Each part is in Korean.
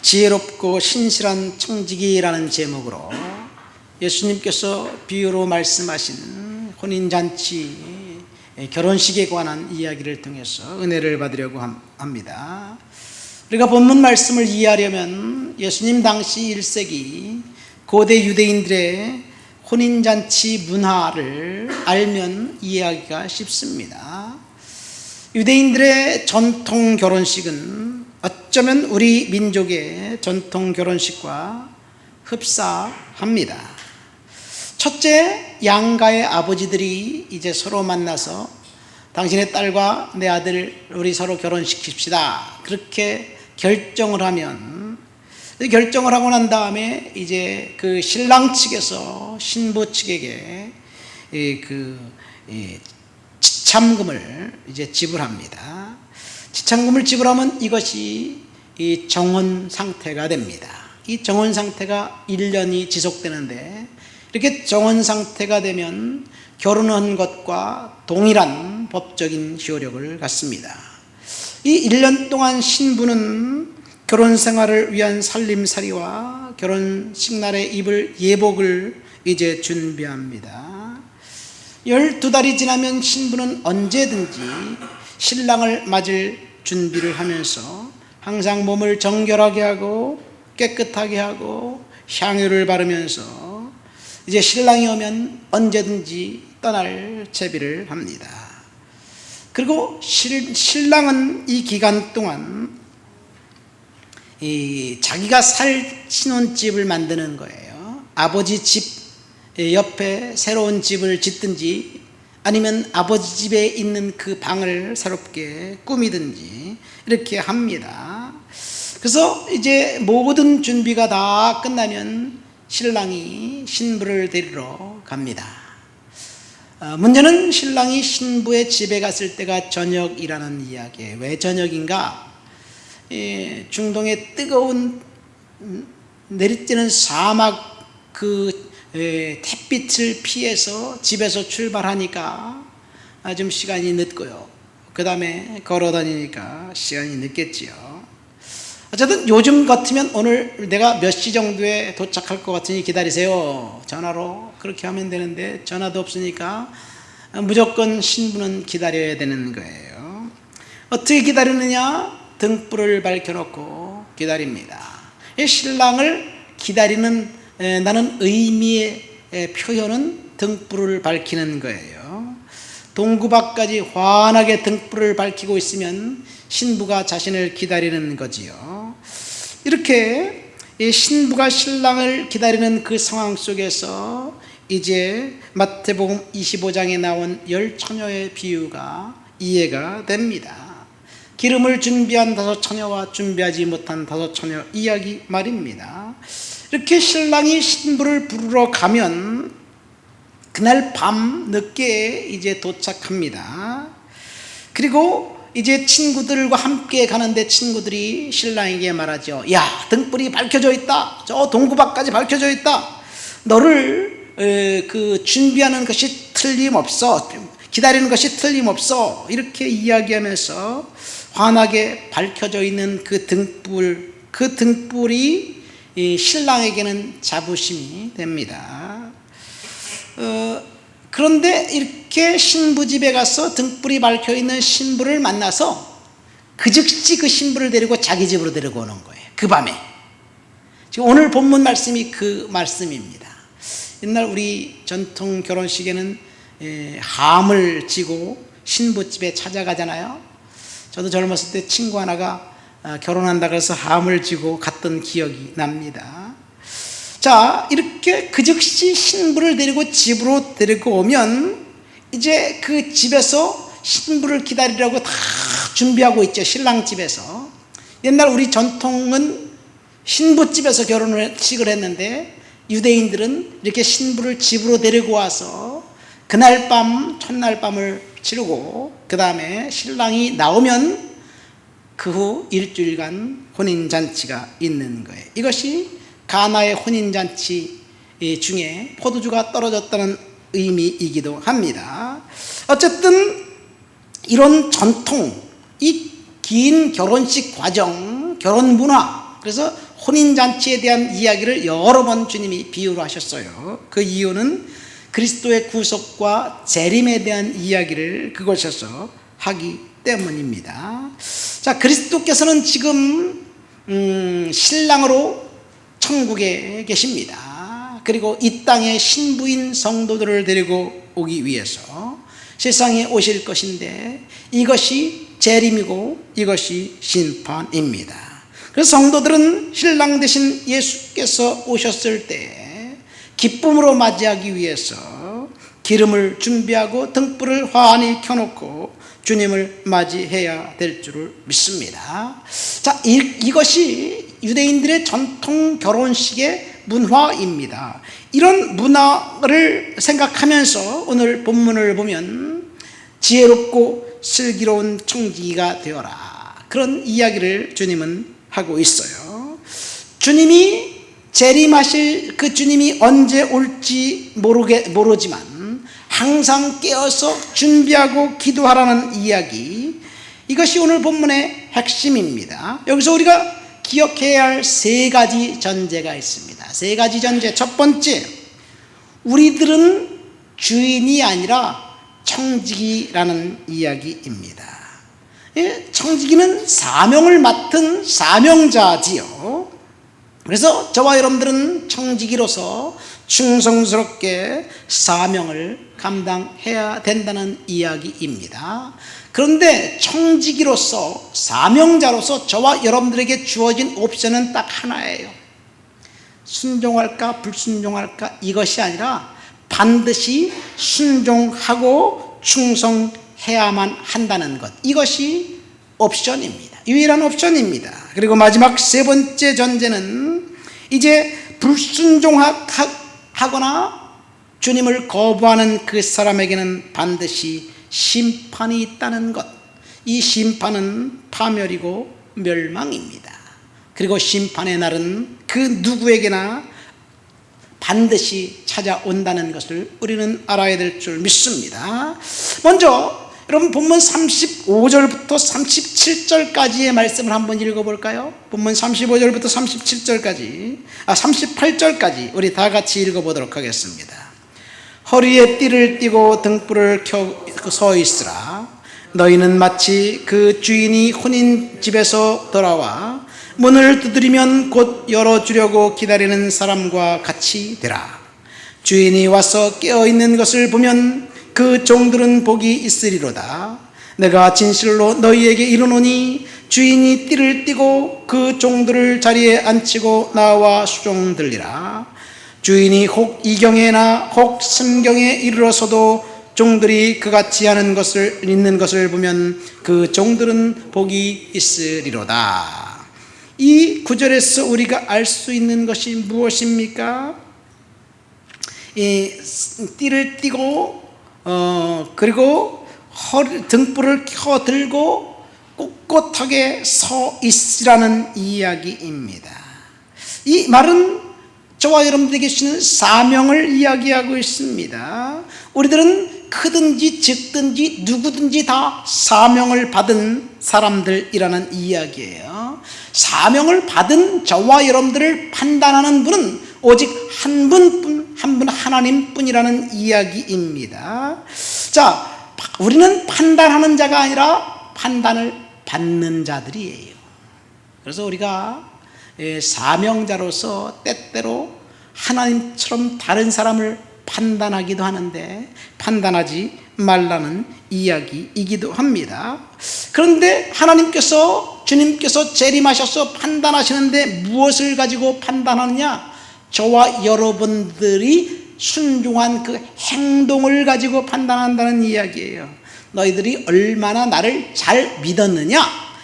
지혜롭고 신실한 청지기라는 제목으로 예수님께서 비유로 말씀하신 혼인잔치, 결혼식에 관한 이야기를 통해서 은혜를 받으려고 합니다. 우리가 본문 말씀을 이해하려면 예수님 당시 1세기 고대 유대인들의 혼인잔치 문화를 알면 이해하기가 쉽습니다. 유대인들의 전통 결혼식은 어쩌면 우리 민족의 전통 결혼식과 흡사합니다. 첫째, 양가의 아버지들이 이제 서로 만나서 당신의 딸과 내 아들 우리 서로 결혼시킵시다, 그렇게 결정을 하면, 결정을 하고 난 다음에 이제 그 신랑 측에서 신부 측에게 지참금을 이제 지불합니다. 지참금을 지불하면 이것이 이 정혼 상태가 됩니다. 이 정혼 상태가 1년이 지속되는데, 이렇게 정혼 상태가 되면 결혼한 것과 동일한 법적인 효력을 갖습니다. 이 1년 동안 신부는 결혼 생활을 위한 살림살이와 결혼식 날에 입을 예복을 이제 준비합니다. 12달이 지나면 신부는 언제든지 신랑을 맞을 준비를 하면서 항상 몸을 정결하게 하고 깨끗하게 하고 향유를 바르면서 이제 신랑이 오면 언제든지 떠날 채비를 합니다. 그리고 신랑은 이 기간 동안 자기가 살 신혼집을 만드는 거예요. 아버지 집 옆에 새로운 집을 짓든지 아니면 아버지 집에 있는 그 방을 새롭게 꾸미든지 이렇게 합니다. 그래서 이제 모든 준비가 다 끝나면 신랑이 신부를 데리러 갑니다. 문제는 신랑이 신부의 집에 갔을 때가 저녁이라는 이야기예요. 왜 저녁인가? 중동의 뜨거운 내리쬐는 사막 햇빛을 피해서 집에서 출발하니까 좀 시간이 늦고요. 그 다음에 걸어 다니니까 시간이 늦겠지요. 어쨌든 요즘 같으면 오늘 내가 몇 시 정도에 도착할 것 같으니 기다리세요, 전화로 그렇게 하면 되는데, 전화도 없으니까 무조건 신부는 기다려야 되는 거예요. 어떻게 기다리느냐? 등불을 밝혀놓고 기다립니다. 이 신랑을 기다리는 나는 의미의 표현은 등불을 밝히는 거예요. 동구밖까지 환하게 등불을 밝히고 있으면 신부가 자신을 기다리는 거지요. 이렇게 신부가 신랑을 기다리는 그 상황 속에서 이제 마태복음 25장에 나온 10처녀의 비유가 이해가 됩니다. 기름을 준비한 5처녀와 준비하지 못한 5처녀 이야기 말입니다. 이렇게 신랑이 신부를 부르러 가면 그날 밤 늦게 이제 도착합니다. 그리고 이제 친구들과 함께 가는데 친구들이 신랑에게 말하죠. 야, 등불이 밝혀져 있다. 저 동구밖까지 밝혀져 있다. 너를 준비하는 것이 틀림없어. 기다리는 것이 틀림없어. 이렇게 이야기하면서 환하게 밝혀져 있는 그 등불이 이 신랑에게는 자부심이 됩니다. 그런데 이렇게 신부 집에 가서 등불이 밝혀있는 신부를 만나서 그 즉시 그 신부를 데리고 자기 집으로 데리고 오는 거예요. 그 밤에. 지금 오늘 본문 말씀이 그 말씀입니다. 옛날 우리 전통 결혼식에는 함을 지고 신부 집에 찾아가잖아요. 저도 젊었을 때 친구 하나가 결혼한다 그래서 함을 지고 갔던 기억이 납니다. 자, 이렇게 그 즉시 신부를 데리고 집으로 데리고 오면 이제 그 집에서 신부를 기다리라고 다 준비하고 있죠. 신랑 집에서. 옛날 우리 전통은 신부 집에서 결혼식을 했는데, 유대인들은 이렇게 신부를 집으로 데리고 와서 그날 밤 첫날 밤을 치르고 그 다음에 신랑이 나오면 그 후 일주일간 혼인잔치가 있는 거예요. 이것이 가나의 혼인잔치 중에 포도주가 떨어졌다는 의미이기도 합니다. 어쨌든 이런 전통, 이 긴 결혼식 과정, 결혼 문화, 그래서 혼인잔치에 대한 이야기를 여러 번 주님이 비유로 하셨어요. 그 이유는 그리스도의 구속과 재림에 대한 이야기를 그곳에서 하기 때문입니다. 자, 그리스도께서는 지금 신랑으로 천국에 계십니다. 그리고 이 땅에 신부인 성도들을 데리고 오기 위해서 세상에 오실 것인데 이것이 재림이고 이것이 심판입니다. 그래서 성도들은 신랑 되신 예수께서 오셨을 때 기쁨으로 맞이하기 위해서 기름을 준비하고 등불을 환히 켜놓고 주님을 맞이해야 될 줄을 믿습니다. 자, 이것이 유대인들의 전통 결혼식의 문화입니다. 이런 문화를 생각하면서 오늘 본문을 보면 지혜롭고 슬기로운 청지기가 되어라, 그런 이야기를 주님은 하고 있어요. 주님이 재림하실 그 주님이 언제 올지 모르지만 항상 깨어서 준비하고 기도하라는 이야기, 이것이 오늘 본문의 핵심입니다. 여기서 우리가 기억해야 할 세 가지 전제가 있습니다. 세 가지 전제. 첫 번째, 우리들은 주인이 아니라 청지기라는 이야기입니다. 청지기는 사명을 맡은 사명자지요. 그래서 저와 여러분들은 청지기로서 충성스럽게 사명을 감당해야 된다는 이야기입니다. 그런데 청지기로서, 사명자로서 저와 여러분들에게 주어진 옵션은 딱 하나예요. 순종할까 불순종할까, 이것이 아니라 반드시 순종하고 충성해야만 한다는 것, 이것이 옵션입니다. 유일한 옵션입니다. 그리고 마지막 세 번째 전제는 이제 불순종하거나 주님을 거부하는 그 사람에게는 반드시 심판이 있다는 것, 이 심판은 파멸이고 멸망입니다. 그리고 심판의 날은 그 누구에게나 반드시 찾아온다는 것을 우리는 알아야 될 줄 믿습니다. 먼저 여러분 본문 35절부터 37절까지의 말씀을 한번 읽어볼까요? 본문 35절부터 38절까지 우리 다 같이 읽어보도록 하겠습니다. 허리에 띠를 띠고 등불을 켜 서 있으라. 너희는 마치 그 주인이 혼인집에서 돌아와 문을 두드리면 곧 열어주려고 기다리는 사람과 같이 되라. 주인이 와서 깨어있는 것을 보면 그 종들은 복이 있으리로다. 내가 진실로 너희에게 이르노니 주인이 띠를 띠고 그 종들을 자리에 앉히고 나와 수종들리라. 주인이 혹 이경에나 혹 삼경에 이르러서도 종들이 그같이 하는 것을 있는 것을 보면 그 종들은 복이 있으리로다. 이 구절에서 우리가 알 수 있는 것이 무엇입니까? 띠를 띠고 그리고 등불을 켜 들고 꼿꼿하게 서 있으라는 이야기입니다. 이 말은 저와 여러분들에게 주시는 사명을 이야기하고 있습니다. 우리들은 크든지 적든지 누구든지 다 사명을 받은 사람들이라는 이야기예요. 사명을 받은 저와 여러분들을 판단하는 분은 오직 한 분 하나님뿐이라는 이야기입니다. 자, 우리는 판단하는 자가 아니라 판단을 받는 자들이에요. 그래서 우리가 사명자로서 때때로 하나님처럼 다른 사람을 판단하기도 하는데 판단하지 말라는 이야기이기도 합니다. 그런데 주님께서 재림하셔서 판단하시는데 무엇을 가지고 판단하느냐? 저와 여러분들이 순종한 그 행동을 가지고 판단한다는 이야기예요. 너희들이 얼마나 나를 잘 믿었느냐?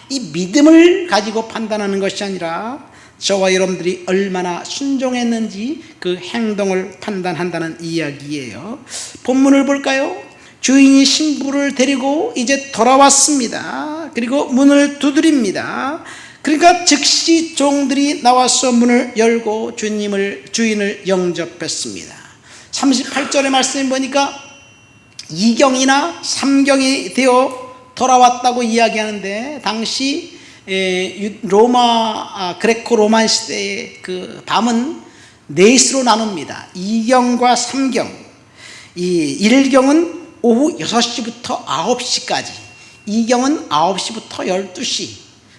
이 믿음을 가지고 판단하는 것이 아니라 저와 여러분들이 얼마나 순종했는지 그 행동을 판단한다는 이야기예요. 본문을 볼까요? 주인이 신부를 데리고 이제 돌아왔습니다. 그리고 문을 두드립니다. 그러니까 즉시 종들이 나와서 문을 열고 주인을 영접했습니다. 38절의 말씀을 보니까 2경이나 3경이 되어 돌아왔다고 이야기하는데 당시 그레코 로만 시대의 그 밤은 넷으로 나눕니다. 2경과 3경. 이 1경은 오후 6시부터 9시까지, 2경은 9시부터 12시,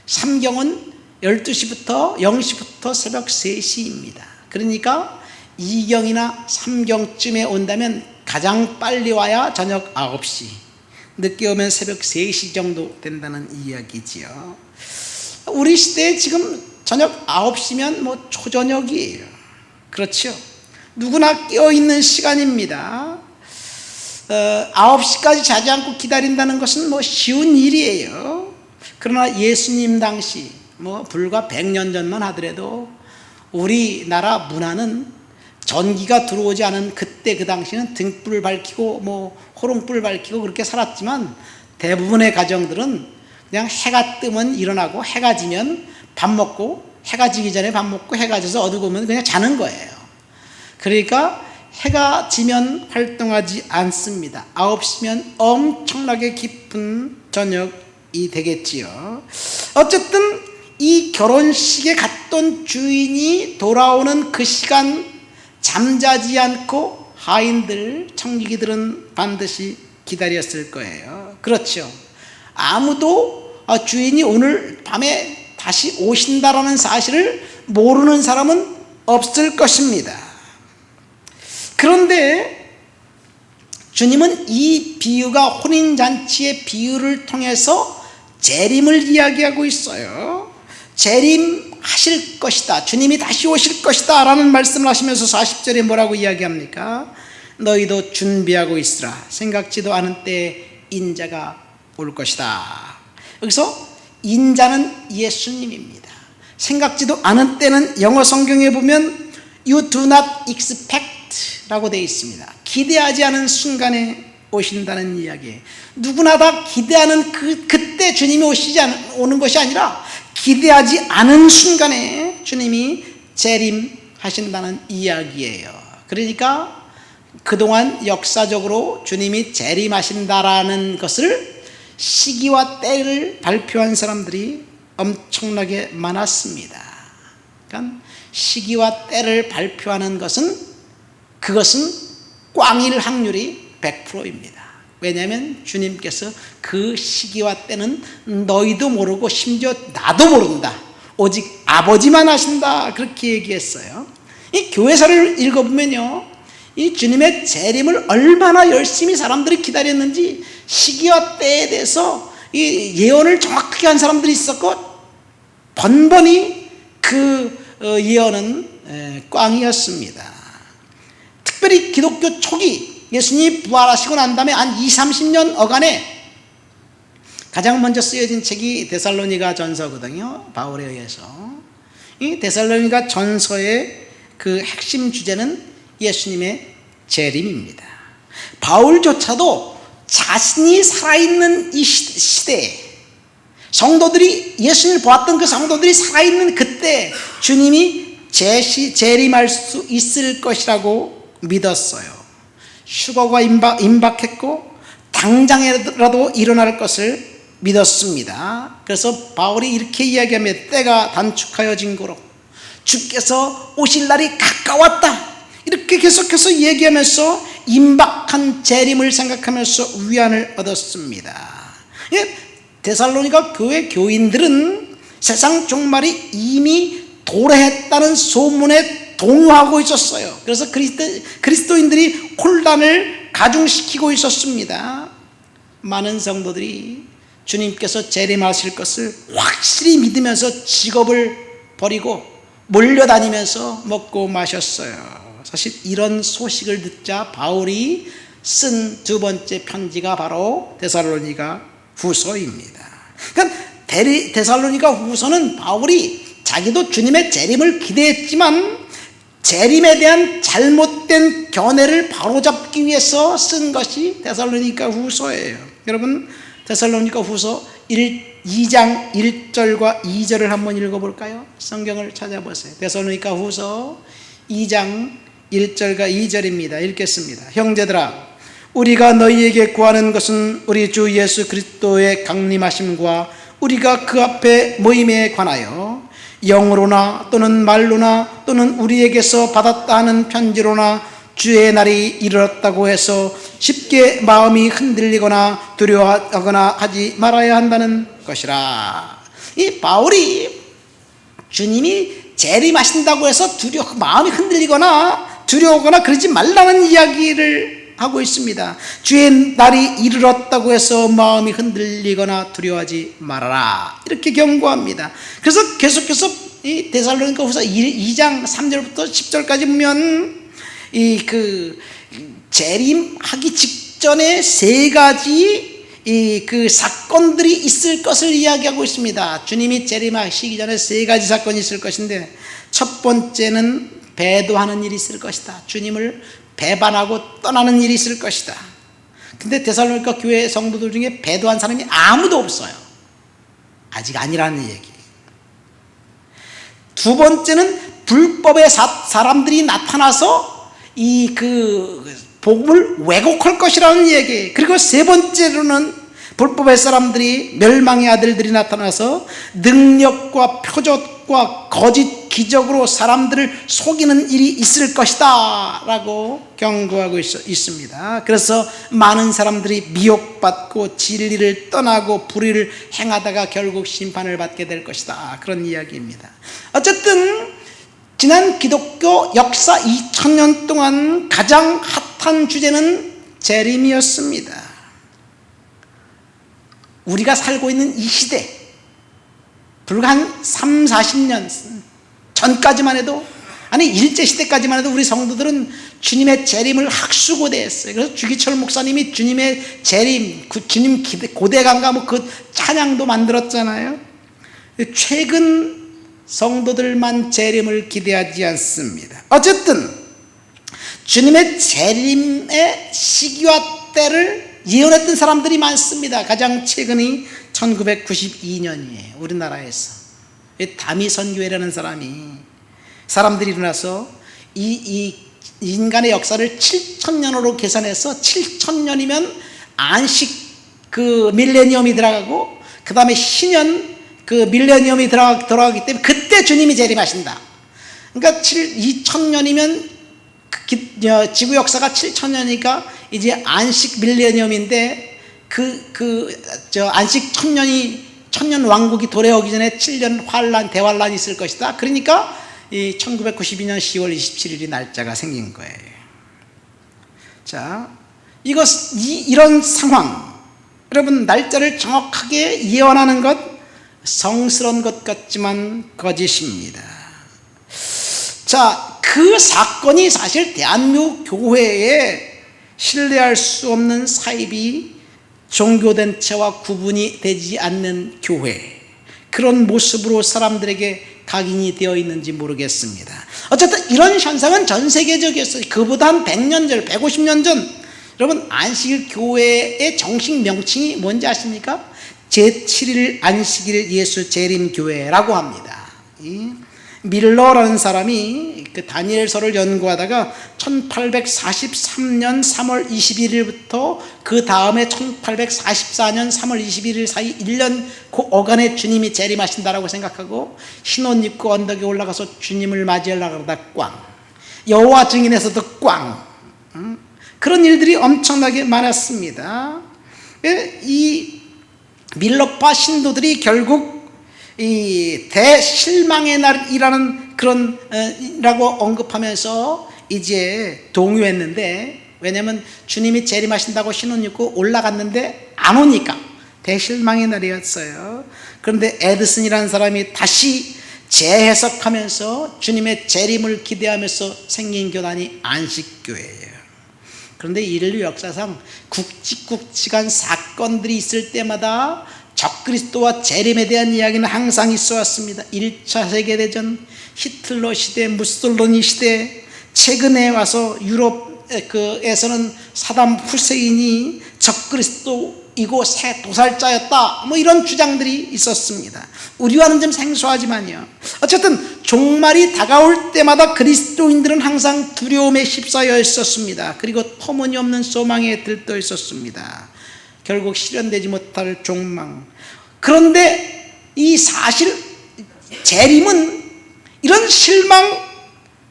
3경은 12시부터 0시부터 새벽 3시입니다. 그러니까 2경이나 3경쯤에 온다면 가장 빨리 와야 저녁 9시, 늦게 오면 새벽 3시 정도 된다는 이야기지요. 우리 시대에 지금 저녁 9시면 뭐 초저녁이에요. 그렇죠? 누구나 깨어있는 시간입니다. 9시까지 자지 않고 기다린다는 것은 뭐 쉬운 일이에요. 그러나 예수님 당시 뭐 불과 100년 전만 하더라도 우리나라 문화는 전기가 들어오지 않은 그때 그 당시는 등불을 밝히고 뭐 호롱불을 밝히고 그렇게 살았지만 대부분의 가정들은 그냥 해가 뜨면 일어나고 해가 지면 밥 먹고, 해가 지기 전에 밥 먹고 해가 져서 어두우면 그냥 자는 거예요. 그러니까 해가 지면 활동하지 않습니다. 9시면 엄청나게 깊은 저녁이 되겠지요. 어쨌든 이 결혼식에 갔던 주인이 돌아오는 그 시간 잠자지 않고 하인들, 청지기들은 반드시 기다렸을 거예요. 그렇죠. 아무도 주인이 오늘 밤에 다시 오신다라는 사실을 모르는 사람은 없을 것입니다. 그런데 주님은 이 비유가 혼인잔치의 비유를 통해서 재림을 이야기하고 있어요. 재림하실 것이다, 주님이 다시 오실 것이다 라는 말씀을 하시면서 40절에 뭐라고 이야기합니까? 너희도 준비하고 있으라. 생각지도 않은 때에 인자가 올 것이다. 여기서 인자는 예수님입니다. 생각지도 않은 때는 영어 성경에 보면 You do not expect 라고 되어 있습니다. 기대하지 않은 순간에 오신다는 이야기예요. 누구나 다 기대하는 그때 주님이 오는 것이 아니라 기대하지 않은 순간에 주님이 재림하신다는 이야기예요. 그러니까 그동안 역사적으로 주님이 재림하신다라는 것을 시기와 때를 발표한 사람들이 엄청나게 많았습니다. 그러니까 시기와 때를 발표하는 그것은 꽝일 확률이 100%입니다. 왜냐하면 주님께서 그 시기와 때는 너희도 모르고 심지어 나도 모른다, 오직 아버지만 아신다, 그렇게 얘기했어요. 이 교회사를 읽어보면요, 이 주님의 재림을 얼마나 열심히 사람들이 기다렸는지 시기와 때에 대해서 이 예언을 정확하게 한 사람들이 있었고 번번이 그 예언은 꽝이었습니다. 특별히 기독교 초기 예수님이 부활하시고 난 다음에 한 20-30년 어간에 가장 먼저 쓰여진 책이 데살로니가 전서거든요. 바울에 의해서. 이 데살로니가 전서의 그 핵심 주제는 예수님의 재림입니다. 바울조차도 자신이 살아있는 이 시대에 성도들이, 예수님을 보았던 그 성도들이 살아있는 그때 주님이 재림할 수 있을 것이라고 믿었어요. 휴거가 임박했고 당장이라도 일어날 것을 믿었습니다. 그래서 바울이 이렇게 이야기하며 때가 단축하여진 거로 주께서 오실 날이 가까웠다, 이렇게 계속해서 얘기하면서 임박한 재림을 생각하면서 위안을 얻었습니다. 데살로니가 교회 교인들은 세상 종말이 이미 도래했다는 소문에 동요하고 있었어요. 그래서 그리스도인들이 혼란을 가중시키고 있었습니다. 많은 성도들이 주님께서 재림하실 것을 확실히 믿으면서 직업을 버리고 몰려다니면서 먹고 마셨어요. 사실 이런 소식을 듣자 바울이 쓴 두 번째 편지가 바로 데살로니가 후서입니다. 그러니까 데살로니가 후서는 바울이 자기도 주님의 재림을 기대했지만 재림에 대한 잘못된 견해를 바로잡기 위해서 쓴 것이 데살로니가 후서예요. 여러분, 데살로니가 후서 2장 1절과 2절을 한번 읽어볼까요? 성경을 찾아보세요. 데살로니가 후서 2장 1절과 2절입니다. 읽겠습니다. 형제들아, 우리가 너희에게 구하는 것은 우리 주 예수 그리스도의 강림하심과 우리가 그 앞에 모임에 관하여 영으로나 또는 말로나 또는 우리에게서 받았다 하는 편지로나 주의 날이 이르렀다고 해서 쉽게 마음이 흔들리거나 두려워하거나 하지 말아야 한다는 것이라. 이 바울이 주님이 재림하신다고 해서 마음이 흔들리거나 두려워하거나 그러지 말라는 이야기를 하고 있습니다. 주의 날이 이르렀다고 해서 마음이 흔들리거나 두려워하지 말아라, 이렇게 경고합니다. 그래서 계속해서 이 데살로니가후서 2장 3절부터 10절까지 보면 재림하기 직전에 세 가지 사건들이 있을 것을 이야기하고 있습니다. 주님이 재림하시기 전에 세 가지 사건이 있을 것인데, 첫 번째는 배도하는 일이 있을 것이다. 주님을 배반하고 떠나는 일이 있을 것이다. 근데 데살로니가 교회 성도들 중에 배도한 사람이 아무도 없어요. 아직 아니라는 얘기. 두 번째는 불법의 사람들이 나타나서 복음을 왜곡할 것이라는 얘기. 그리고 세 번째로는 불법의 사람들이, 멸망의 아들들이 나타나서 능력과 표적과 거짓 기적으로 사람들을 속이는 일이 있을 것이다 라고 경고하고 있습니다. 그래서 많은 사람들이 미혹받고 진리를 떠나고 불의를 행하다가 결국 심판을 받게 될 것이다, 그런 이야기입니다. 어쨌든 지난 기독교 역사 2000년 동안 가장 핫한 주제는 재림이었습니다. 우리가 살고 있는 이 시대, 불과 한 3, 40년 전까지만 해도, 아니 일제시대까지만 해도 우리 성도들은 주님의 재림을 학수고대했어요. 그래서 주기철 목사님이 주님의 재림, 주님 고대강가 그 찬양도 만들었잖아요. 최근 성도들만 재림을 기대하지 않습니다. 어쨌든 주님의 재림의 시기와 때를 예언했던 사람들이 많습니다. 가장 최근이 1992년이에요. 우리나라에서 다미선교회라는 사람들이 일어나서 이 인간의 역사를 7,000년으로 계산해서 7,000년이면 안식 밀레니엄이 들어가고, 그 다음에 신년 밀레니엄이 돌아가기 때문에 그때 주님이 재림하신다. 그러니까 2000년이면 지구 역사가 7,000년이니까 이제 안식 밀레니엄인데, 안식 천년 왕국이 도래하기 전에 7년 대환란이 있을 것이다. 그러니까 이 1992년 10월 27일이 날짜가 생긴 거예요. 자, 이런 상황, 여러분, 날짜를 정확하게 예언하는 것 성스러운 것 같지만 거짓입니다. 자, 그 사건이 사실 대한민국 교회에 신뢰할 수 없는 사입이 종교된 채와 구분이 되지 않는 교회, 그런 모습으로 사람들에게 각인이 되어 있는지 모르겠습니다. 어쨌든 이런 현상은 전 세계적이었어요. 그보다 한 100년 전, 150년 전, 여러분, 안식일 교회의 정식 명칭이 뭔지 아십니까? 제7일 안식일 예수 재림 교회라고 합니다. 밀러라는 사람이 다니엘서를 연구하다가 1843년 3월 21일부터 그 다음에 1844년 3월 21일 사이 1년 그 어간에 주님이 재림하신다라고 생각하고 흰옷 입고 언덕에 올라가서 주님을 맞이하려고 그러다 꽝, 여호와 증인에서도 꽝, 그런 일들이 엄청나게 많았습니다. 이 밀러파 신도들이 결국 이 대실망의 날이라는 그런 라고 언급하면서 이제 동요했는데, 왜냐하면 주님이 재림하신다고 신혼 입고 올라갔는데 안 오니까 대실망의 날이었어요. 그런데 에드슨이라는 사람이 다시 재해석하면서 주님의 재림을 기대하면서 생긴 교단이 안식교회예요. 그런데 인류 역사상 굵직굵직한 사건들이 있을 때마다 적그리스도와 재림에 대한 이야기는 항상 있어 왔습니다. 1차 세계대전, 히틀러 시대, 무솔로니 시대, 최근에 와서 유럽에서는 사담 후세인이 적그리스도이고 새 도살자였다, 이런 주장들이 있었습니다. 우리와는 좀 생소하지만요. 어쨌든 종말이 다가올 때마다 그리스도인들은 항상 두려움에 휩싸여 있었습니다. 그리고 터무니없는 소망에 들떠 있었습니다. 결국 실현되지 못할 종망, 그런데 이 사실 재림은 이런 실망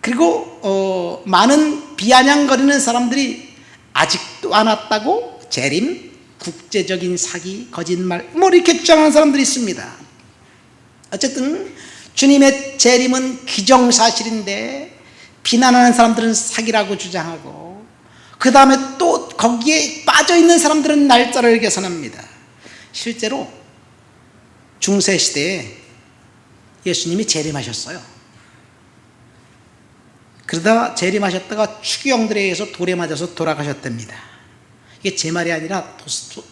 그리고 많은 비아냥거리는 사람들이 아직도 안 왔다고 재림, 국제적인 사기, 거짓말 뭐 이렇게 주장하는 사람들이 있습니다. 어쨌든 주님의 재림은 기정사실인데 비난하는 사람들은 사기라고 주장하고 그 다음에 또 거기에 빠져있는 사람들은 날짜를 계산합니다. 실제로 중세시대에 예수님이 재림하셨어요. 그러다 재림하셨다가 추기경들에 의해서 돌에 맞아서 돌아가셨답니다. 이게 제 말이 아니라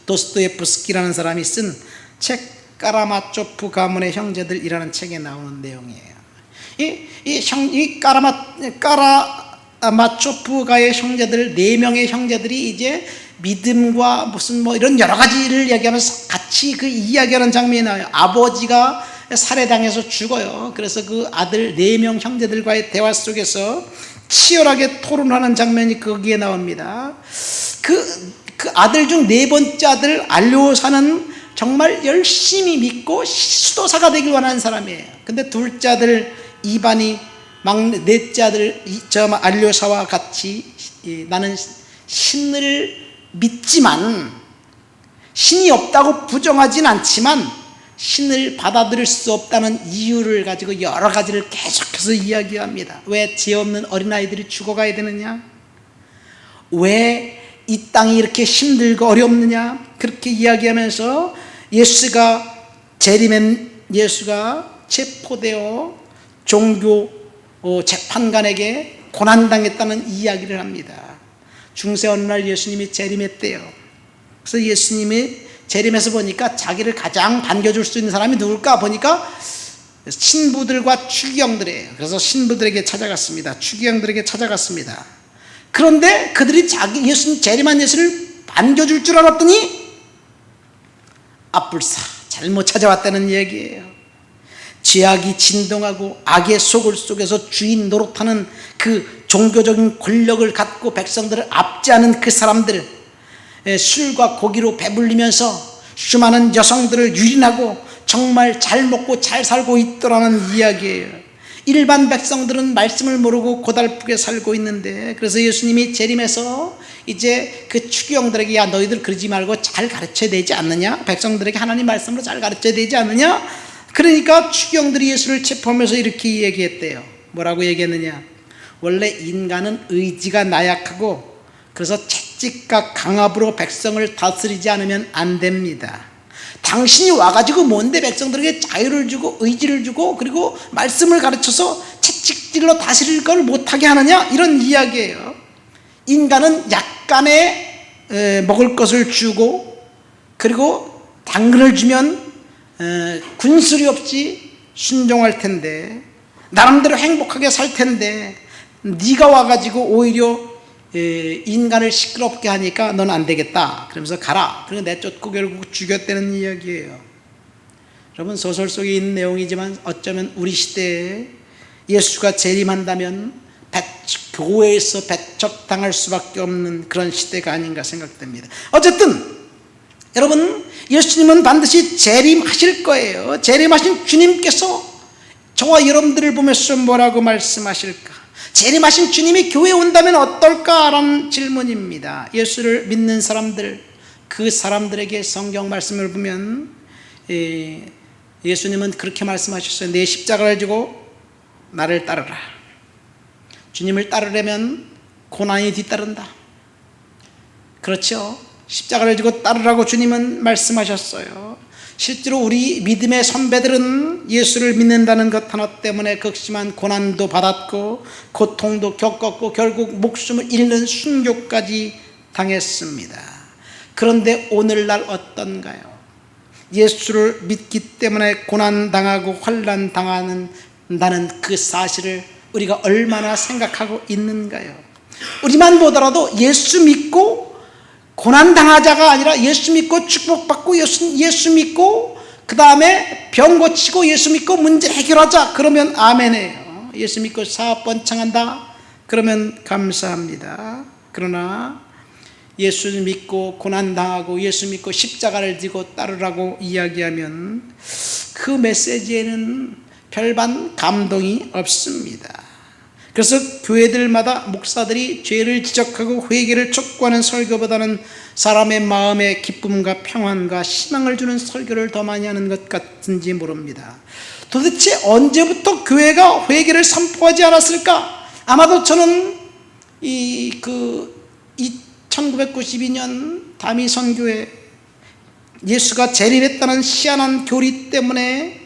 도스토예프스키라는 사람이 쓴 책 까라마초프 가문의 형제들이라는 책에 나오는 내용이에요. 이 까라마초프가의 형제들 4명의 형제들이 이제 믿음과 무슨 뭐 이런 여러 가지를 얘기하면서 같이 그 이야기하는 장면이 나와요. 아버지가 살해당해서 죽어요. 그래서 그 아들 4명 형제들과의 대화 속에서 치열하게 토론하는 장면이 거기에 나옵니다. 그 아들 중 4번째 아들 알료사는 정말 열심히 믿고 수도사가 되길 원하는 사람이에요. 근데 둘째 아들 이반이 넷째 아들 저 알료사와 같이 나는 신을 믿지만 신이 없다고 부정하진 않지만 신을 받아들일 수 없다는 이유를 가지고 여러 가지를 계속해서 이야기합니다. 왜 죄 없는 어린아이들이 죽어가야 되느냐? 왜 이 땅이 이렇게 힘들고 어렵느냐? 그렇게 이야기하면서 예수가 재림엔 예수가 체포되어 종교 재판관에게 고난당했다는 이야기를 합니다. 중세 어느 날 예수님이 재림했대요. 그래서 예수님이 재림해서 보니까 자기를 가장 반겨줄 수 있는 사람이 누굴까 보니까 신부들과 추기경들이에요. 그래서 신부들에게 찾아갔습니다. 추기경들에게 찾아갔습니다. 그런데 그들이 예수님 재림한 예수를 반겨줄 줄 알았더니 앞불사 잘못 찾아왔다는 얘기예요. 죄악이 진동하고 악의 소굴 속에서 주인 노릇하는 그 종교적인 권력을 갖고 백성들을 압제하는 그 사람들, 술과 고기로 배불리면서 수많은 여성들을 유린하고 정말 잘 먹고 잘 살고 있더라는 이야기예요. 일반 백성들은 말씀을 모르고 고달프게 살고 있는데, 그래서 예수님이 재림해서 이제 그 추기경들에게 야 너희들 그러지 말고 잘 가르쳐야 되지 않느냐, 백성들에게 하나님 말씀으로 잘 가르쳐야 되지 않느냐. 그러니까 추기경들이 예수를 체포하면서 이렇게 얘기했대요. 뭐라고 얘기했느냐? 원래 인간은 의지가 나약하고 그래서 채찍과 강압으로 백성을 다스리지 않으면 안 됩니다. 당신이 와가지고 뭔데 백성들에게 자유를 주고 의지를 주고 그리고 말씀을 가르쳐서 채찍질로 다스릴 걸 못하게 하느냐, 이런 이야기예요. 인간은 약간의 먹을 것을 주고 그리고 당근을 주면 군수리 없이 순종할 텐데, 나름대로 행복하게 살 텐데 네가 와가지고 오히려 인간을 시끄럽게 하니까 넌 안 되겠다 그러면서 가라. 그리고 내쫓고 결국 죽였다는 이야기예요. 여러분, 소설 속에 있는 내용이지만 어쩌면 우리 시대에 예수가 재림한다면 교회에서 배척당할 수밖에 없는 그런 시대가 아닌가 생각됩니다. 어쨌든 여러분, 예수님은 반드시 재림하실 거예요. 재림하신 주님께서 저와 여러분들을 보면서 뭐라고 말씀하실까? 재림하신 주님이 교회에 온다면 어떨까라는 질문입니다. 예수를 믿는 사람들, 그 사람들에게 성경 말씀을 보면 예수님은 그렇게 말씀하셨어요. 내 십자가를 지고 나를 따르라. 주님을 따르려면 고난이 뒤따른다. 그렇죠? 십자가를 지고 따르라고 주님은 말씀하셨어요. 실제로 우리 믿음의 선배들은 예수를 믿는다는 것 하나 때문에 극심한 고난도 받았고 고통도 겪었고 결국 목숨을 잃는 순교까지 당했습니다. 그런데 오늘날 어떤가요? 예수를 믿기 때문에 고난당하고 환난당한다는 그 사실을 우리가 얼마나 생각하고 있는가요? 우리만 보더라도 예수 믿고 고난당하자가 아니라 예수 믿고 축복받고 예수 믿고 그 다음에 병 고치고 예수 믿고 문제 해결하자 그러면 아멘이에요. 예수 믿고 사업 번창한다 그러면 감사합니다. 그러나 예수를 믿고 고난당하고 예수 믿고 십자가를 지고 따르라고 이야기하면 그 메시지에는 별반 감동이 없습니다. 그래서 교회들마다 목사들이 죄를 지적하고 회개를 촉구하는 설교보다는 사람의 마음에 기쁨과 평안과 희망을 주는 설교를 더 많이 하는 것 같은지 모릅니다. 도대체 언제부터 교회가 회개를 선포하지 않았을까? 아마도 저는 1992년 다미 선교회 예수가 재림했다는 희한한 교리 때문에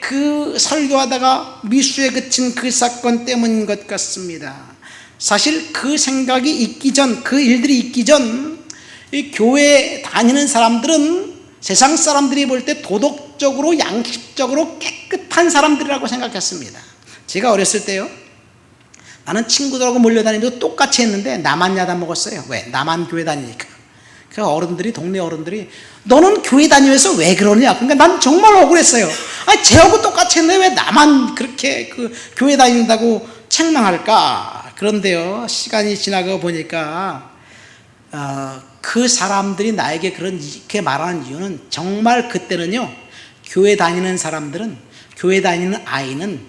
그 설교하다가 미수에 그친 그 사건 때문인 것 같습니다. 사실 그 생각이 있기 전, 그 일들이 있기 전, 이 교회 다니는 사람들은 세상 사람들이 볼 때 도덕적으로 양식적으로 깨끗한 사람들이라고 생각했습니다. 제가 어렸을 때요, 나는 친구들하고 몰려다니면서 똑같이 했는데 나만 야단 먹었어요. 왜? 나만 교회 다니니까. 그 어른들이, 동네 어른들이 너는 교회 다니면서 왜 그러냐? 그러니까 난 정말 억울했어요. 아니, 쟤하고 똑같이 했는데 왜 나만 그렇게 그 교회 다닌다고 책망할까? 그런데요, 시간이 지나고 보니까 그 사람들이 나에게 그렇게 말하는 이유는 정말 그때는요, 교회 다니는 사람들은, 교회 다니는 아이는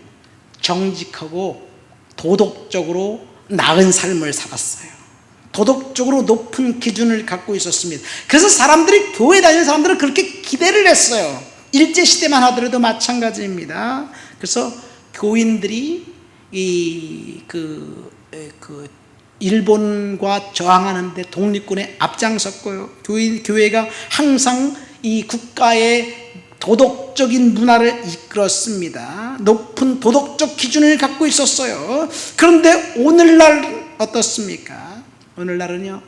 정직하고 도덕적으로 나은 삶을 살았어요. 도덕적으로 높은 기준을 갖고 있었습니다. 그래서 사람들이, 교회 다니는 사람들은 그렇게 기대를 했어요. 일제시대만 하더라도 마찬가지입니다. 그래서 교인들이 일본과 저항하는데 독립군에 앞장섰고요. 교회가 항상 이 국가의 도덕적인 문화를 이끌었습니다. 높은 도덕적 기준을 갖고 있었어요. 그런데 오늘날 어떻습니까? 오늘날은요,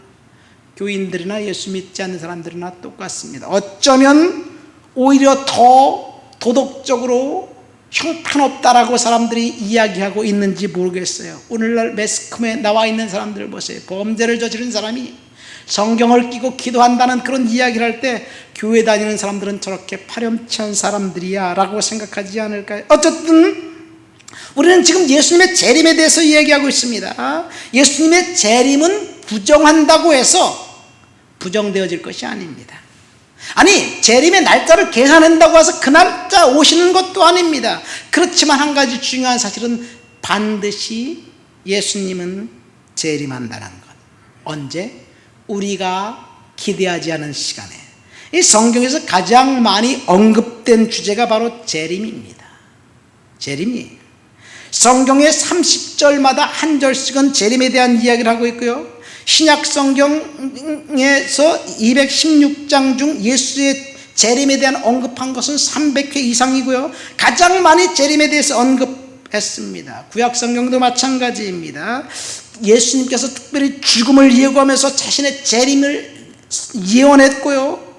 교인들이나 예수 믿지 않는 사람들이나 똑같습니다. 어쩌면 오히려 더 도덕적으로 형편없다라고 사람들이 이야기하고 있는지 모르겠어요. 오늘날 매스컴에 나와 있는 사람들을 보세요. 범죄를 저지른 사람이 성경을 끼고 기도한다는 그런 이야기를 할 때 교회 다니는 사람들은 저렇게 파렴치한 사람들이야 라고 생각하지 않을까요? 어쨌든 우리는 지금 예수님의 재림에 대해서 이야기하고 있습니다. 예수님의 재림은 부정한다고 해서 부정되어질 것이 아닙니다. 아니, 재림의 날짜를 계산한다고 해서 그 날짜 오시는 것도 아닙니다. 그렇지만 한 가지 중요한 사실은 반드시 예수님은 재림한다는 것. 언제? 우리가 기대하지 않은 시간에. 이 성경에서 가장 많이 언급된 주제가 바로 재림입니다. 재림이에요. 성경의 30절마다 한 절씩은 재림에 대한 이야기를 하고 있고요, 신약 성경에서 216장 중 예수의 재림에 대한 언급한 것은 300회 이상이고요, 가장 많이 재림에 대해서 언급했습니다. 구약 성경도 마찬가지입니다. 예수님께서 특별히 죽음을 예고하면서 자신의 재림을 예언했고요,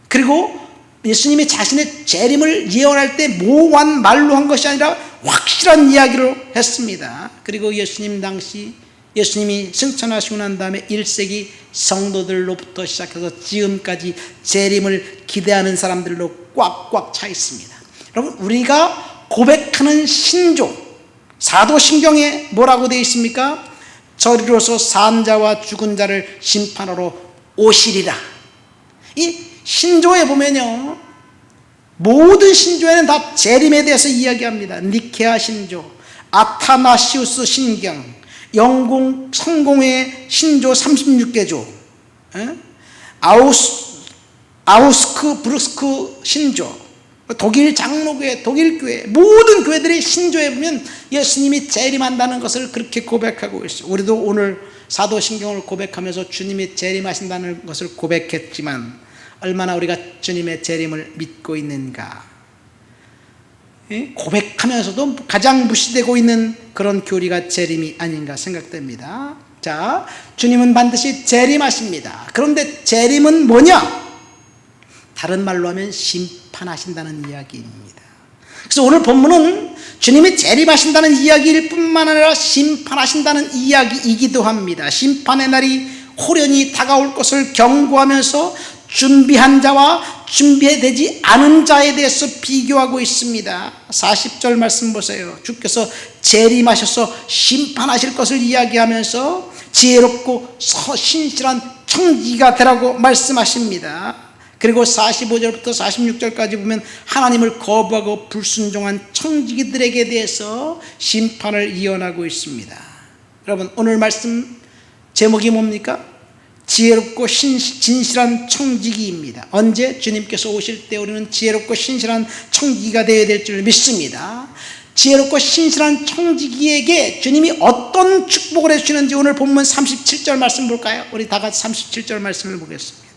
그리고 예수님이 자신의 재림을 예언할 때 모호한 말로 한 것이 아니라 확실한 이야기로 했습니다. 그리고 예수님 당시, 예수님이 승천하시고 난 다음에 1세기 성도들로부터 시작해서 지금까지 재림을 기대하는 사람들로 꽉꽉 차 있습니다. 여러분, 우리가 고백하는 신조, 사도신경에 뭐라고 되어 있습니까? 저리로서 산 자와 죽은 자를 심판하러 오시리라. 이 신조에 보면요, 모든 신조에는 다 재림에 대해서 이야기합니다. 니케아 신조, 아타나시우스 신경, 영공 성공의 신조 36개조, 아우스크 브루스크 신조, 독일 장로교회, 독일 교회, 모든 교회들의 신조에 보면 예수님이 재림한다는 것을 그렇게 고백하고 있어요. 우리도 오늘 사도신경을 고백하면서 주님이 재림하신다는 것을 고백했지만 얼마나 우리가 주님의 재림을 믿고 있는가. 고백하면서도 가장 무시되고 있는 그런 교리가 재림이 아닌가 생각됩니다. 자, 주님은 반드시 재림하십니다. 그런데 재림은 뭐냐? 다른 말로 하면 심판하신다는 이야기입니다. 그래서 오늘 본문은 주님이 재림하신다는 이야기일 뿐만 아니라 심판하신다는 이야기이기도 합니다. 심판의 날이 호련히 다가올 것을 경고하면서 준비한 자와 준비되지 않은 자에 대해서 비교하고 있습니다. 40절 말씀 보세요. 주께서 재림하셔서 심판하실 것을 이야기하면서 지혜롭고 신실한 청지기가 되라고 말씀하십니다. 그리고 45절부터 46절까지 보면 하나님을 거부하고 불순종한 청지기들에게 대해서 심판을 예언하고 있습니다. 여러분, 오늘 말씀 제목이 뭡니까? 지혜롭고 진실한 청지기입니다. 언제? 주님께서 오실 때 우리는 지혜롭고 신실한 청지기가 되어야 될 줄 믿습니다. 지혜롭고 신실한 청지기에게 주님이 어떤 축복을 해주시는지 오늘 본문 37절 말씀 볼까요? 우리 다 같이 37절 말씀을 보겠습니다.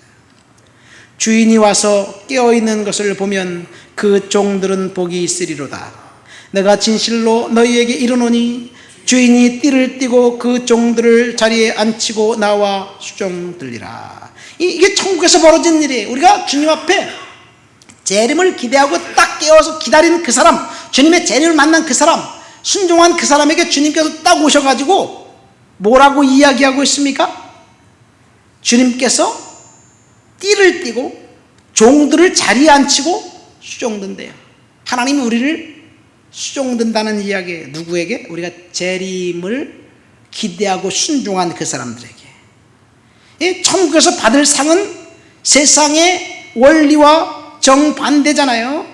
주인이 와서 깨어있는 것을 보면 그 종들은 복이 있으리로다. 내가 진실로 너희에게 이르노니 주인이 띠를 띠고 그 종들을 자리에 앉히고 나와 수종들리라. 이게 천국에서 벌어진 일이에요. 우리가 주님 앞에 재림을 기대하고 딱 깨어서 기다린 그 사람, 주님의 재림을 만난 그 사람, 순종한 그 사람에게 주님께서 딱 오셔가지고 뭐라고 이야기하고 있습니까? 주님께서 띠를 띠고 종들을 자리에 앉히고 수종든대요. 하나님이 우리를 수종든다는 이야기예요. 누구에게? 우리가 재림을 기대하고 순종한 그 사람들에게. 이 천국에서 받을 상은 세상의 원리와 정반대잖아요.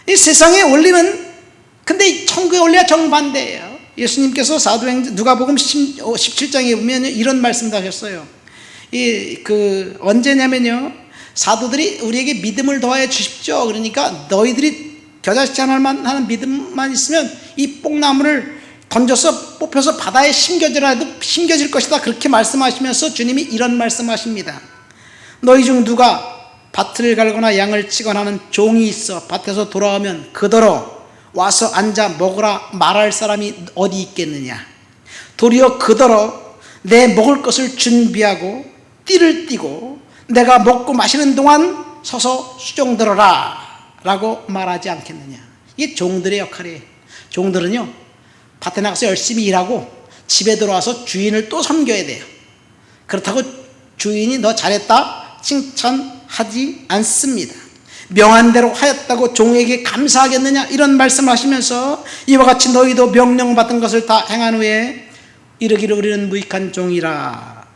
이 세상의 원리는, 근데 천국의 원리와 정반대예요. 예수님께서 사도행전 누가복음 17장에 보면 이런 말씀도 하셨어요. 언제냐면요, 사도들이 우리에게 믿음을 더해 주십시오. 그러니까 너희들이 겨자씨 하나만 믿음만 있으면 이 뽕나무를 던져서 뽑혀서 바다에 심겨지라도 심겨질 것이다. 그렇게 말씀하시면서 주님이 이런 말씀하십니다. 너희 중 누가 밭을 갈거나 양을 치거나 하는 종이 있어 밭에서 돌아오면 그더러 와서 앉아 먹으라 말할 사람이 어디 있겠느냐. 도리어 그더러 내 먹을 것을 준비하고 띠를 띠고 내가 먹고 마시는 동안 서서 수종들어라 라고 말하지 않겠느냐. 이게 종들의 역할이에요. 종들은요, 밭에 나가서 열심히 일하고 집에 들어와서 주인을 또 섬겨야 돼요. 그렇다고 주인이 너 잘했다 칭찬하지 않습니다. 명한 대로 하였다고 종에게 감사하겠느냐, 이런 말씀하시면서 이와 같이 너희도 명령받은 것을 다 행한 후에 이르기를 우리는 무익한 종이라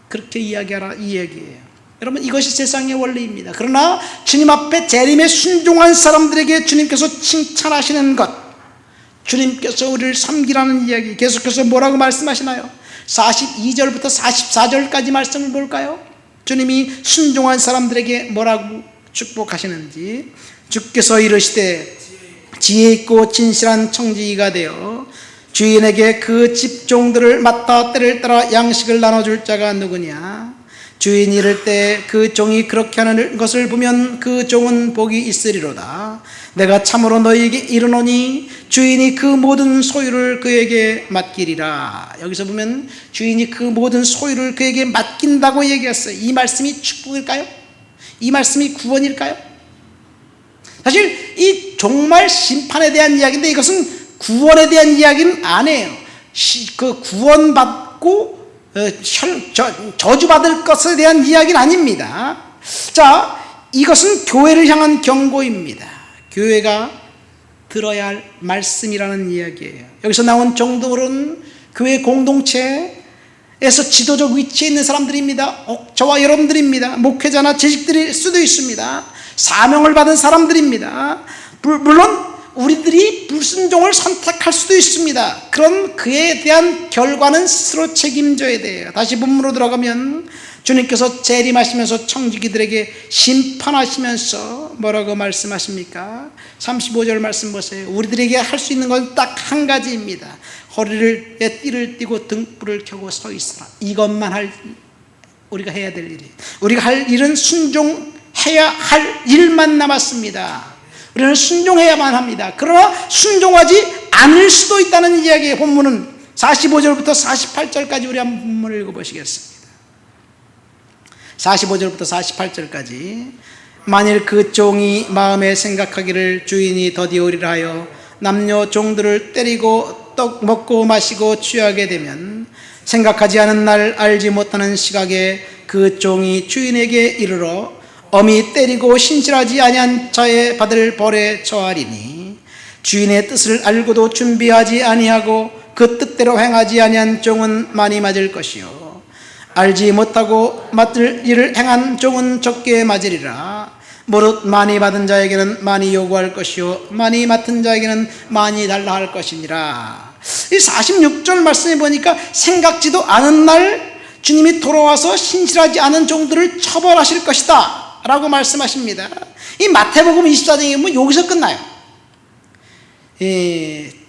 그렇게 이야기하라, 이 얘기예요. 여러분, 이것이 세상의 원리입니다. 그러나 주님 앞에 재림에 순종한 사람들에게 주님께서 칭찬하시는 것, 주님께서 우리를 섬기라는 이야기, 계속해서 뭐라고 말씀하시나요? 42절부터 44절까지 말씀을 볼까요? 주님이 순종한 사람들에게 뭐라고 축복하시는지. 주께서 이르시되 지혜 있고 진실한 청지기가 되어 주인에게 그 집종들을 맡아 때를 따라 양식을 나눠줄 자가 누구냐. 주인이 이를 때 그 종이 그렇게 하는 것을 보면 그 종은 복이 있으리로다. 내가 참으로 너희에게 이르노니 주인이 그 모든 소유를 그에게 맡기리라. 여기서 보면 주인이 그 모든 소유를 그에게 맡긴다고 얘기했어요. 이 말씀이 축복일까요? 이 말씀이 구원일까요? 사실 이 종말 심판에 대한 이야기인데 이것은 구원에 대한 이야기는 아니에요. 그 구원받고 저주받을 것에 대한 이야기는 아닙니다. 자, 이것은 교회를 향한 경고입니다. 교회가 들어야 할 말씀이라는 이야기예요. 여기서 나온 종들은 교회 공동체에서 지도적 위치에 있는 사람들입니다. 저와 여러분들입니다. 목회자나 재직들일 수도 있습니다. 사명을 받은 사람들입니다. 물론 우리들이 불순종을 선택할 수도 있습니다. 그런 그에 대한 결과는 스스로 책임져야 돼요. 다시 본문으로 들어가면 주님께서 재림하시면서 청지기들에게 심판하시면서 뭐라고 말씀하십니까? 35절 말씀 보세요. 우리들에게 할 수 있는 건 딱 한 가지입니다. 허리에 띠를 띠고 등불을 켜고 서 있으라. 이것만 우리가 해야 될 일이에요. 우리가 할 일은 순종해야 할 일만 남았습니다. 우리는 순종해야만 합니다. 그러나 순종하지 않을 수도 있다는 이야기의 본문은 45절부터 48절까지 우리 한번 본문을 읽어보시겠습니다. 45절부터 48절까지 만일 그 종이 마음에 생각하기를 주인이 더디오리라 하여 남녀 종들을 때리고 떡 먹고 마시고 취하게 되면 생각하지 않은 날 알지 못하는 시각에 그 종이 주인에게 이르러 엄히 때리고 신실하지 아니한 자의 받을 벌에 처하리니 주인의 뜻을 알고도 준비하지 아니하고 그 뜻대로 행하지 아니한 종은 많이 맞을 것이요 알지 못하고 맡을 일을 행한 종은 적게 맞으리라. 무릇 많이 받은 자에게는 많이 요구할 것이요 많이 맡은 자에게는 많이 달라 할 것이니라. 이 46절 말씀에 보니까 생각지도 않은 날 주님이 돌아와서 신실하지 않은 종들을 처벌하실 것이다 라고 말씀하십니다. 이 마태복음 24장에 보면 여기서 끝나요.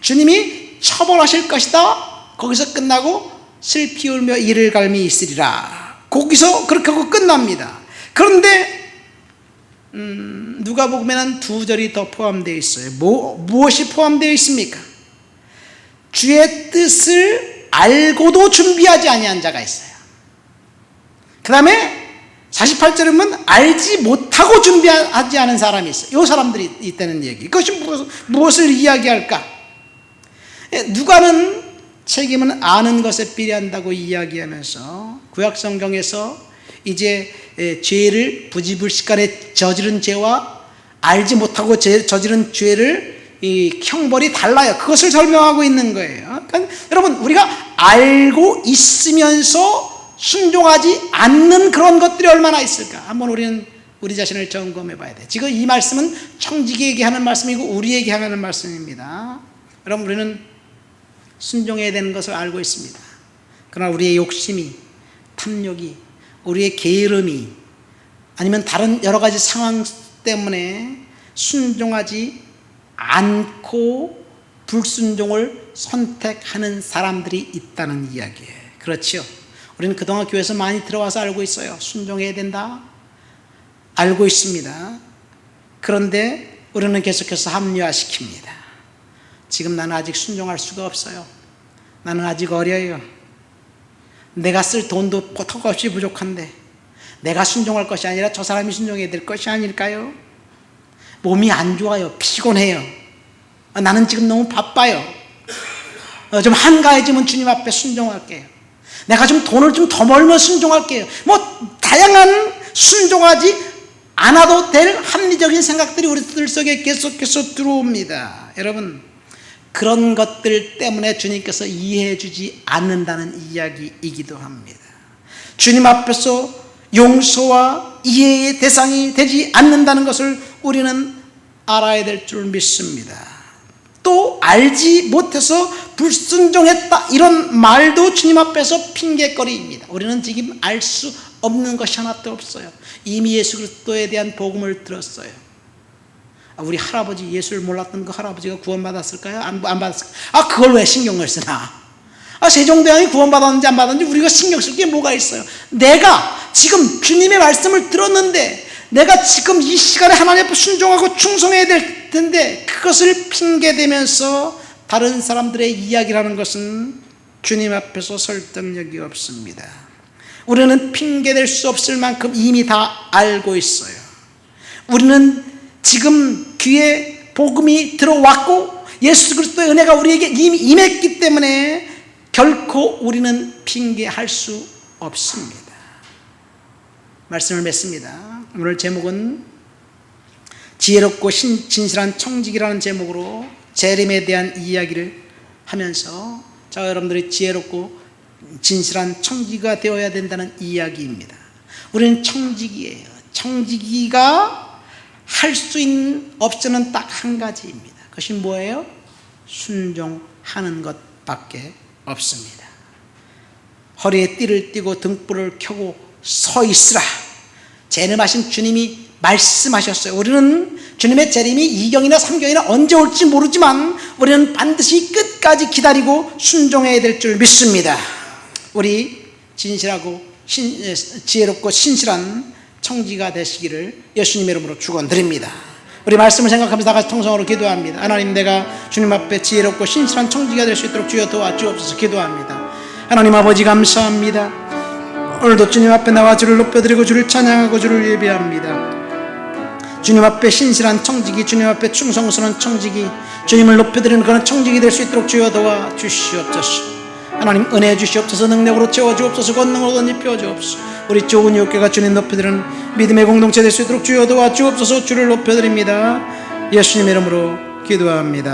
주님이 처벌하실 것이다 거기서 끝나고 슬피 울며 이를 갈미 있으리라 거기서 그렇게 하고 끝납니다. 그런데 누가복음에는 2절이 더 포함되어 있어요. 무엇이 포함되어 있습니까? 주의 뜻을 알고도 준비하지 아니한 자가 있어요. 그 다음에 48절에 보면 알지 못하고 준비하지 않은 사람이 있어요. 이 사람들이 있다는 얘기. 그것이 무엇을 이야기할까? 누가는 책임은 아는 것에 비례한다고 이야기하면서 구약성경에서 이제 죄를 부지불식간에 저지른 죄와 알지 못하고 저지른 죄를 이 형벌이 달라요. 그것을 설명하고 있는 거예요. 그러니까 여러분 우리가 알고 있으면서 순종하지 않는 그런 것들이 얼마나 있을까? 한번 우리는 우리 자신을 점검해 봐야 돼. 지금 이 말씀은 청지기에게 하는 말씀이고 우리에게 하는 말씀입니다. 여러분 우리는 순종해야 되는 것을 알고 있습니다. 그러나 우리의 욕심이, 탐욕이, 우리의 게으름이 아니면 다른 여러 가지 상황 때문에 순종하지 않고 불순종을 선택하는 사람들이 있다는 이야기예요. 그렇죠? 우리는 그동안 교회에서 많이 들어와서 알고 있어요. 순종해야 된다 알고 있습니다. 그런데 우리는 계속해서 합리화시킵니다. 지금 나는 아직 순종할 수가 없어요. 나는 아직 어려요. 내가 쓸 돈도 턱없이 부족한데 내가 순종할 것이 아니라 저 사람이 순종해야 될 것이 아닐까요? 몸이 안 좋아요. 피곤해요. 나는 지금 너무 바빠요. 좀 한가해지면 주님 앞에 순종할게요. 내가 좀 돈을 좀 더 벌면 순종할게요. 뭐 다양한 순종하지 않아도 될 합리적인 생각들이 우리들 속에 계속해서 들어옵니다. 여러분 그런 것들 때문에 주님께서 이해해 주지 않는다는 이야기이기도 합니다. 주님 앞에서 용서와 이해의 대상이 되지 않는다는 것을 우리는 알아야 될 줄 믿습니다. 또 알지 못해서 불순종했다 이런 말도 주님 앞에서 핑계거리입니다. 우리는 지금 알 수 없는 것이 하나도 없어요. 이미 예수 그리스도에 대한 복음을 들었어요. 우리 할아버지 예수를 몰랐던 그 할아버지가 구원받았을까요? 안 받았을까요? 그걸 왜 신경을 쓰나? 세종대왕이 구원받았는지 안 받았는지 우리가 신경 쓸 게 뭐가 있어요? 내가 지금 주님의 말씀을 들었는데 내가 지금 이 시간에 하나님 앞에 순종하고 충성해야 될 텐데 그것을 핑계대면서 다른 사람들의 이야기를 하는 것은 주님 앞에서 설득력이 없습니다. 우리는 핑계댈 수 없을 만큼 이미 다 알고 있어요. 우리는 지금 귀에 복음이 들어왔고 예수 그리스도의 은혜가 우리에게 이미 임했기 때문에 결코 우리는 핑계할 수 없습니다. 말씀을 맺습니다. 오늘 제목은 지혜롭고 진실한 청지기라는 제목으로 재림에 대한 이야기를 하면서 여러분들이 지혜롭고 진실한 청지기가 되어야 된다는 이야기입니다. 우리는 청지기예요. 청지기가 할 수 있는 옵션은 딱 한 가지입니다. 그것이 뭐예요? 순종하는 것밖에 없습니다. 허리에 띠를 띠고 등불을 켜고 서 있으라. 재림하신 주님이 말씀하셨어요. 우리는 주님의 재림이 2경이나 3경이나 언제 올지 모르지만 우리는 반드시 끝까지 기다리고 순종해야 될 줄 믿습니다. 우리 진실하고 지혜롭고 신실한 청지가 되시기를 예수님의 이름으로 축원드립니다. 우리 말씀을 생각하면서 다 같이 통성으로 기도합니다. 하나님, 내가 주님 앞에 지혜롭고 신실한 청지가 될 수 있도록 주여 도와주옵소서. 기도합니다. 하나님 아버지 감사합니다. 오늘도 주님 앞에 나와 주를 높여드리고 주를 찬양하고 주를 예배합니다. 주님 앞에 신실한 청지기, 주님 앞에 충성스러운 청지기, 주님을 높여드리는 그런 청지기 될 수 있도록 주여 도와주시옵소서. 하나님 은혜 주시옵소서. 능력으로 채워주옵소서. 권능으로 덧입혀 주옵소서. 우리 좋은 이웃교회가 주님 높여드리는 믿음의 공동체 될 수 있도록 주여 도와주옵소서. 주를 높여드립니다. 예수님의 이름으로 기도합니다.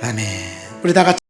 아멘. 우리 다 같이